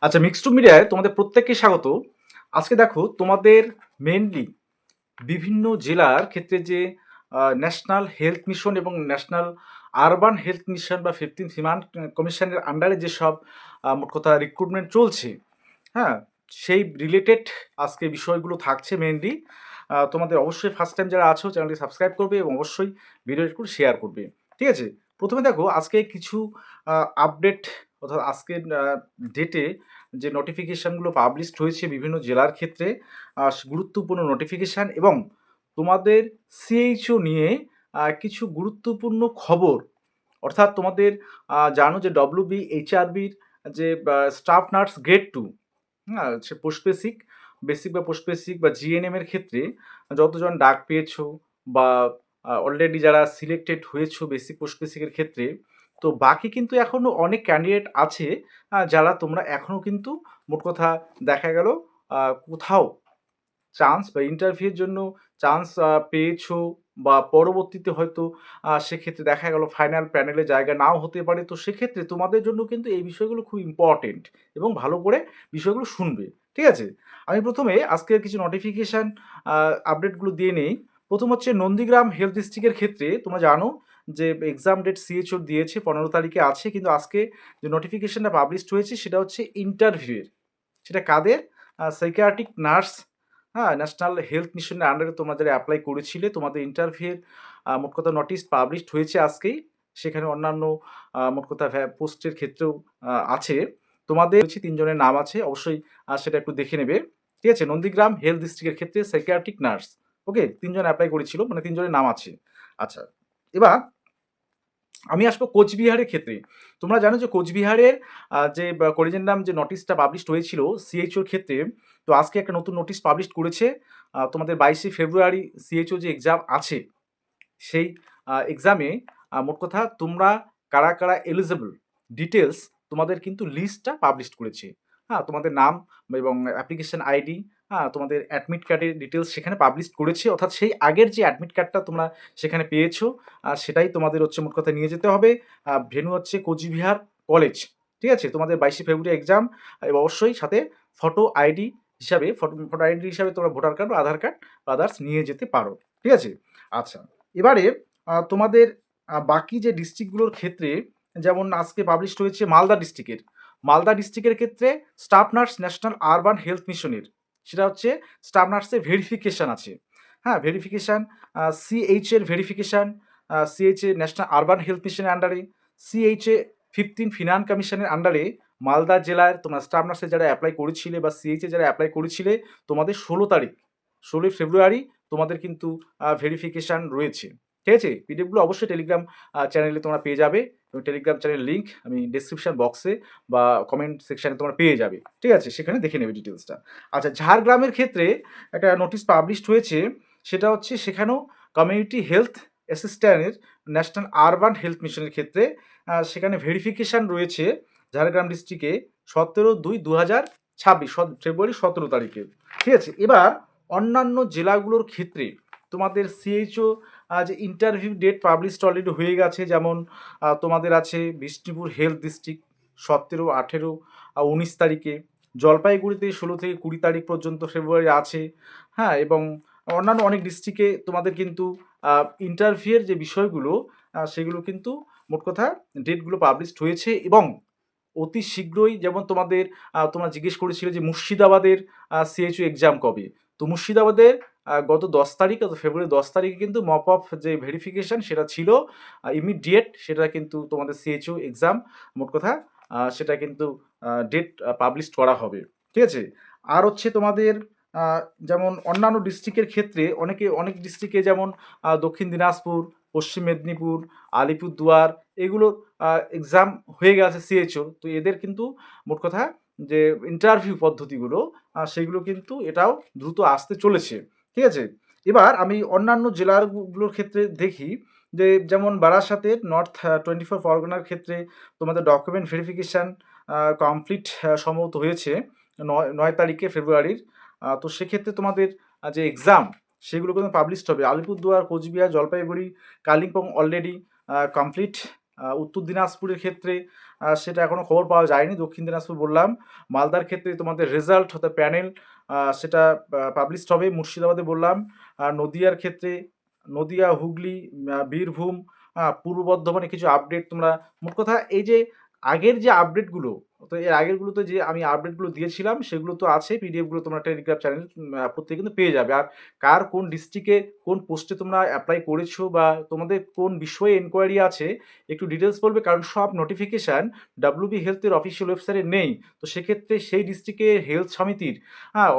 আচ্ছা, মিক্সড মিডিয়ায় তোমাদের প্রত্যেককে স্বাগত। আজকে দেখো তোমাদের মেইনলি বিভিন্ন জেলার ক্ষেত্রে যে ন্যাশনাল হেলথ মিশন এবং ন্যাশনাল আরবান হেলথ মিশন বা 15th হিউম্যান কমিশনের আন্ডারে যেসব মোট কথা রিক্রুটমেন্ট চলছে, হ্যাঁ, সেই রিলেটেড আজকে বিষয়গুলো থাকছে মেইনলি। তোমাদের অবশ্যই ফার্স্ট টাইম যারা আছো চ্যানেলটি সাবস্ক্রাইব করবে এবং অবশ্যই ভিডিওটি শেয়ার করবে। ঠিক আছে? প্রথমে দেখো আজকে কিছু আপডেট অর্থাৎ আজকের ডেটে যে নোটিফিকেশানগুলো পাবলিশড হয়েছে বিভিন্ন জেলার ক্ষেত্রে, গুরুত্বপূর্ণ নোটিফিকেশান এবং তোমাদের সিএইচও নিয়ে কিছু গুরুত্বপূর্ণ খবর। অর্থাৎ তোমাদের জানো যে WBHRBর যে স্টাফ নার্স গ্রেড 2, হ্যাঁ, সে পোস্ট বেসিক, বেসিক বা পোস্ট বেসিক বা জিএনএম এর ক্ষেত্রে যতজন ডাক পেয়েছো বা অলরেডি যারা সিলেক্টেড হয়েছো বেসিক পোস্ট বেসিকের ক্ষেত্রে, তো বাকি কিন্তু এখনও অনেক ক্যান্ডিডেট আছে যারা তোমরা এখনও কিন্তু মোট কথা দেখা গেল কোথাও চান্স বা ইন্টারভিউর জন্য চান্স পেয়েছো বা পরবর্তীতে হয়তো সেক্ষেত্রে দেখা গেল ফাইনাল প্যানেলে জায়গা নাও হতে পারে। তো সেক্ষেত্রে তোমাদের জন্য কিন্তু এই বিষয়গুলো খুব ইম্পর্টেন্ট এবং ভালো করে বিষয়গুলো শুনবে। ঠিক আছে? আমি প্রথমে আজকের কিছু নোটিফিকেশান আপডেটগুলো দিয়ে নেই। প্রথম হচ্ছে নন্দীগ্রাম হেলথ ডিস্ট্রিক্টের ক্ষেত্রে তোমরা জানো যে এক্সাম ডেট সিএইচও দিয়েছে 15 তারিখে আছে, কিন্তু আজকে যে নোটিফিকেশানটা পাবলিশড হয়েছে সেটা হচ্ছে ইন্টারভিউয়ের। সেটা কাদের? সাইকিয়াট্রিক নার্স, হ্যাঁ, ন্যাশনাল হেলথ মিশনের আন্ডারে তোমরা যারা অ্যাপ্লাই করেছিলে তোমাদের ইন্টারভিউয়ের মোট কথা নোটিশ পাবলিশড হয়েছে আজকেই। সেখানে অন্যান্য মোট কথা পোস্টের ক্ষেত্রেও আছে। তোমাদের হচ্ছে ৩ জনের নাম আছে, অবশ্যই সেটা একটু দেখে নেবে। ঠিক আছে? নন্দীগ্রাম হেলথ ডিস্ট্রিক্টের ক্ষেত্রে সাইকিয়াট্রিক নার্স, ওকে, ৩ জন অ্যাপ্লাই করেছিল, মানে ৩ জনের নাম আছে। আচ্ছা, এবার আমি আসবো কোচবিহারের ক্ষেত্রে। তোমরা জানো যে কোচবিহারের যে করিজেন্ডাম যে নোটিশটা পাবলিশড হয়েছিল সিএইচওর ক্ষেত্রে, তো আজকে একটা নতুন নোটিশ পাবলিশড করেছে। তোমাদের 22শে ফেব্রুয়ারি সিএইচও যে এক্সাম আছে, সেই এক্সামে মোট কথা তোমরা কারা, কারা এলিজিবল ডিটেলস তোমাদের কিন্তু লিস্টটা পাবলিশড করেছে। হ্যাঁ, তোমাদের নাম এবং অ্যাপ্লিকেশন আইডি, হ্যাঁ, তোমাদের অ্যাডমিট কার্ডের ডিটেলস সেখানে পাবলিশড করেছে। অর্থাৎ সেই আগের যে অ্যাডমিট কার্ডটা তোমরা সেখানে পেয়েছো, সেটাই তোমাদের হচ্ছে মোট কথা নিয়ে যেতে হবে। ভেন্যু হচ্ছে কোচবিহার কলেজ। ঠিক আছে? তোমাদের 22শে ফেব্রুয়ারি এক্সাম এবং অবশ্যই সাথে ফটো আইডি হিসাবে ফটো আইডি হিসাবে তোমরা ভোটার কার্ড বা আধার কার্ড বা আদার্স নিয়ে যেতে পারো। ঠিক আছে? আচ্ছা, এবারে তোমাদের বাকি যে ডিস্ট্রিক্টগুলোর ক্ষেত্রে, যেমন আজকে পাবলিশড হয়েছে মালদা ডিস্ট্রিক্টের। মালদা ডিস্ট্রিক্টের ক্ষেত্রে staff nurse national urban health মিশনের, সেটা হচ্ছে স্টাফ নার্সের ভেরিফিকেশান আছে। হ্যাঁ, ভেরিফিকেশান, সিএইচ এর verification, CH a national urban health মিশনের আন্ডারে, সিএইচ এ 15 ফিনান্স কমিশনের আন্ডারে মালদা জেলার তোমরা স্টাফ নার্সে যারা অ্যাপ্লাই করেছিলে বা সিএইচ এ যারা অ্যাপ্লাই করেছিলে, তোমাদের 16 তারিখ, 16 ফেব্রুয়ারি তোমাদের কিন্তু ভেরিফিকেশান রয়েছে। ঠিক আছে? পিডিএফগুলো অবশ্যই টেলিগ্রাম চ্যানেলে তোমরা পেয়ে যাবে এবং টেলিগ্রাম চ্যানেলের লিঙ্ক আমি ডেসক্রিপশন বক্সে বা কমেন্ট সেকশানে তোমরা পেয়ে যাবে। ঠিক আছে? সেখানে দেখে নেবে ডিটেলসটা। আচ্ছা, ঝাড়গ্রামের ক্ষেত্রে একটা নোটিশ পাবলিশড হয়েছে, সেটা হচ্ছে সেখানেও কমিউনিটি হেলথ অ্যাসিস্ট্যান্টের ন্যাশনাল আরবান হেলথ মিশনের ক্ষেত্রে সেখানে ভেরিফিকেশান রয়েছে ঝাড়গ্রাম ডিস্ট্রিক্টে 17/2/2026 ফেব্রুয়ারি 17 তারিখে। ঠিক আছে? এবার অন্যান্য জেলাগুলোর ক্ষেত্রে তোমাদের সিএইচও যে ইন্টারভিউ ডেট পাবলিশড অলরেডি হয়ে গেছে। যেমন তোমাদের আছে বিষ্ণুপুর হেলথ ডিস্ট্রিক্ট 17, 18, 19 তারিখে। জলপাইগুড়িতে 16 থেকে 20 তারিখ পর্যন্ত ফেব্রুয়ারি আছে। হ্যাঁ, এবং অন্যান্য অনেক ডিস্ট্রিক্টে তোমাদের কিন্তু ইন্টারভিউয়ের যে বিষয়গুলো সেগুলো কিন্তু মোট কথা ডেটগুলো পাবলিশড হয়েছে এবং অতি শীঘ্রই, যেমন তোমাদের তোমরা জিজ্ঞেস করেছিলে যে মুর্শিদাবাদের সিএইচও এক্সাম কবে? তো মুর্শিদাবাদের গত 10 তারিখ, গত ফেব্রুয়ারি 10 তারিখে কিন্তু মপ অফ যে ভেরিফিকেশান সেটা ছিল ইমিডিয়েট, সেটা কিন্তু তোমাদের সিএইচও এক্সাম মোট কথা সেটা কিন্তু ডেট পাবলিশড করা হবে। ঠিক আছে? আর হচ্ছে তোমাদের যেমন অন্যান্য ডিস্ট্রিক্টের ক্ষেত্রে অনেক ডিস্ট্রিক্টে যেমন দক্ষিণ দিনাজপুর, পশ্চিম মেদিনীপুর, আলিপুরদুয়ার, এগুলো এক্সাম হয়ে গেছে সিএইচও। তো এদের কিন্তু মোট কথা যে ইন্টারভিউ পদ্ধতিগুলো সেগুলো কিন্তু এটাও দ্রুত আসতে চলেছে। ঠিক আছে? এবার আমি অন্যান্য জেলাগুলোর ক্ষেত্রে দেখি যে যেমন বারাসাতের নর্থ 24 পরগনার ক্ষেত্রে তোমাদের ডকুমেন্ট ভেরিফিকেশান কমপ্লিট সম্ভবত হয়েছে 9 তারিখে ফেব্রুয়ারির। তো সেক্ষেত্রে তোমাদের যে এক্সাম সেগুলো কিন্তু পাবলিশড হবে। Alipurduar, Cooch Behar, Jalpaiguri, Kalimpong already complete. উত্তর দিনাজপুরের ক্ষেত্রে সেটা এখনও খবর পাওয়া যায়নি। দক্ষিণ দিনাজপুর বললাম। মালদার ক্ষেত্রে তোমাদের রেজাল্ট অর্থাৎ প্যানেল সেটা পাবলিশড হবে। মুর্শিদাবাদে বললাম। আর নদিয়ার ক্ষেত্রে নদিয়া, হুগলি, বীরভূম, পূর্ব বর্ধমানে কিছু আপডেট তোমরা, মোট কথা এই যে আগের যে আপডেটগুলো, তো এর আগেরগুলোতে যে আমি আপডেটগুলো দিয়েছিলাম সেগুলো তো আছে, পিডিএফগুলো তোমরা টেলিগ্রাম চ্যানেল প্রত্যেকে কিন্তু পেয়ে যাবে। আর কার কোন ডিস্ট্রিক্টে কোন পোস্টে তোমরা অ্যাপ্লাই করেছো বা তোমাদের কোন বিষয়ে এনকোয়ারি আছে একটু ডিটেলস বলবে, কারণ সব নোটিফিকেশান ডাব্লিউবি হেলথের অফিসিয়াল ওয়েবসাইটে নেই। তো সেক্ষেত্রে সেই ডিস্ট্রিক্টের হেলথ সমিতির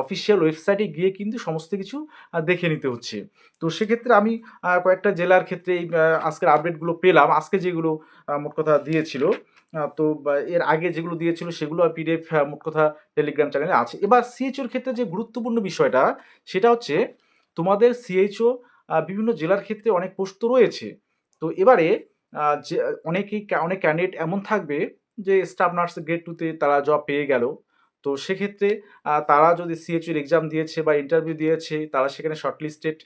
অফিসিয়াল ওয়েবসাইটে গিয়ে কিন্তু সমস্ত কিছু দেখে নিতে হচ্ছে। তো সেক্ষেত্রে আমি কয়েকটা জেলার ক্ষেত্রে এই আজকের আপডেটগুলো পেলাম, আজকে যেগুলো মোট কথা দিয়েছিল। তো এর আগে যেগুলো দিয়েছিল সেগুলো পিডিএফ মোট কথা টেলিগ্রাম চ্যানেলে আছে। এবার সিএইচওর ক্ষেত্রে যে গুরুত্বপূর্ণ বিষয়টা সেটা হচ্ছে তোমাদের সিএইচও বিভিন্ন জেলার ক্ষেত্রে অনেক পোস্ট তো রয়েছে। তো এবারে যে অনেক ক্যান্ডিডেট এমন থাকবে যে স্টাফ নার্স গ্রেড 2 তে তারা জব পেয়ে গেল। তো সেক্ষেত্রে তারা যদি সিএইচওর এক্সাম দিয়েছে বা ইন্টারভিউ দিয়েছে, তারা সেখানে শর্টলিস্টেড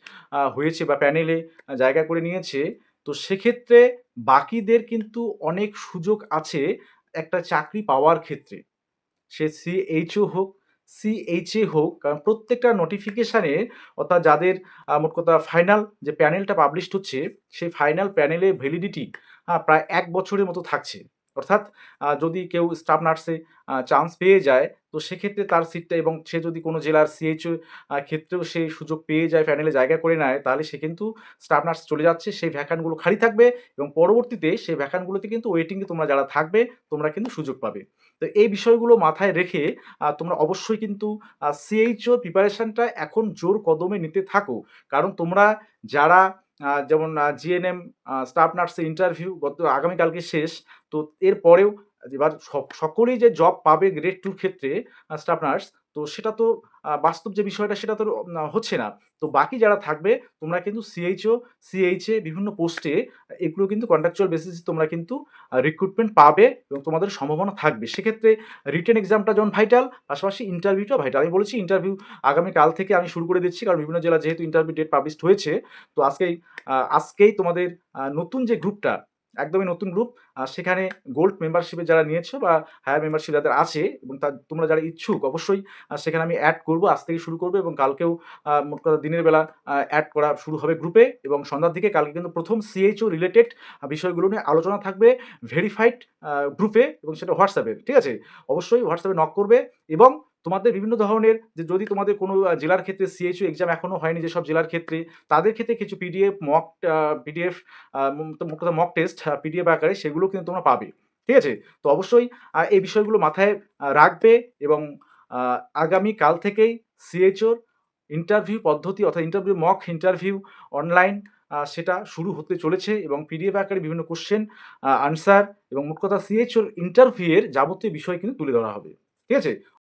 হয়েছে বা প্যানেলে জায়গা করে নিয়েছে। তো সেক্ষেত্রে বাকিদের কিন্তু অনেক সুযোগ আছে একটা চাকরি পাওয়ার ক্ষেত্রে। সে সিএইচও হোক, সিএইচএ হোক, কারণ প্রত্যেকটা নোটিফিকেশানে অর্থাৎ যাদের মোট কথা ফাইনাল যে প্যানেলটা পাবলিশড হচ্ছে, সেই ফাইনাল প্যানেলের ভ্যালিডিটি প্রায় ১ বছরের মতো থাকছে। অর্থাৎ যদি কেউ স্টাফ নার্সে চান্স পেয়ে যায়, তো সেক্ষেত্রে তার সিটটা, এবং সে যদি কোনো জেলার সিএইচও ক্ষেত্রেও সে সুযোগ পেয়ে যায়, প্যানেলে জায়গা করে নেয়, তাহলে সে কিন্তু স্টাফ নার্স চলে যাচ্ছে, সেই ভ্যাকান্টগুলো খালি থাকবে এবং পরবর্তীতে সেই ভ্যাকান্টগুলোতে কিন্তু ওয়েটিংয়ে তোমরা যারা থাকবে, তোমরা কিন্তু সুযোগ পাবে। তো এই বিষয়গুলো মাথায় রেখে তোমরা অবশ্যই কিন্তু সিএইচও প্রিপারেশনটা এখন জোর কদমে নিতে থাকো। কারণ তোমরা যারা যেমন জিএনএম স্টাফ নার্সের ইন্টারভিউ আগামীকালকে শেষ। তো এরপরেও এবার সকলেই যে জব পাবে গ্রেড 2 র ক্ষেত্রে স্টাফ নার্স, তো সেটা তো বাস্তব যে বিষয়টা সেটা তো হচ্ছে না। তো বাকি যারা থাকবে তোমরা কিন্তু সিএইচও, সিএইচএ বিভিন্ন পোস্টে এগুলো কিন্তু কন্ট্রাকচুয়াল বেসিসে তোমরা কিন্তু রিক্রুটমেন্ট পাবে এবং তোমাদের সম্ভাবনা থাকবে। সেক্ষেত্রে রিটেন এক্সামটা যেমন ভাইটাল, পাশাপাশি ইন্টারভিউটাও ভাইটাল। আমি বলেছি ইন্টারভিউ আগামীকাল থেকে আমি শুরু করে দিচ্ছি, কারণ বিভিন্ন জেলা যেহেতু ইন্টারভিউ ডেট পাবলিশড হয়েছে। তো আজকেই তোমাদের নতুন যে গ্রুপটা, একদমই নতুন গ্রুপ, সেখানে গোল্ড মেম্বারশিপে যারা নিয়েছো বা হায়ার মেম্বারশিপ যাদের আছে এবং তোমরা যারা ইচ্ছুক, অবশ্যই সেখানে আমি অ্যাড করবো, আজ থেকে শুরু করবো এবং কালকেও মোট কথা দিনের বেলা অ্যাড করা শুরু হবে গ্রুপে, এবং সন্ধ্যার দিকে কালকে কিন্তু প্রথম সিএইচও রিলেটেড বিষয়গুলো নিয়ে আলোচনা থাকবে ভেরিফাইড গ্রুপে, এবং সেটা হোয়াটসঅ্যাপে, ঠিক আছে? অবশ্যই হোয়াটসঅ্যাপে নক করবে। এবং তোমাদের বিভিন্ন ধরনের যে যদি তোমাদের কোনো জেলার ক্ষেত্রে সিএইচও এক্সাম এখনও হয়নি যেসব জেলার ক্ষেত্রে, তাদের ক্ষেত্রে কিছু পিডিএফ মোট কথা মক টেস্ট পিডিএফ আকারে সেগুলো কিন্তু তোমরা পাবে, ঠিক আছে? তো অবশ্যই এই বিষয়গুলো মাথায় রাখবে এবং আগামীকাল থেকেই সিএইচওর ইন্টারভিউ পদ্ধতি অর্থাৎ মক ইন্টারভিউ অনলাইন সেটা শুরু হতে চলেছে, এবং পিডিএফ আকারে বিভিন্ন কোশ্চেন আনসার এবং মোট কথা সিএইচওর ইন্টারভিউয়ের যাবতীয় বিষয় কিন্তু তুলে ধরা হবে, ঠিক আছে?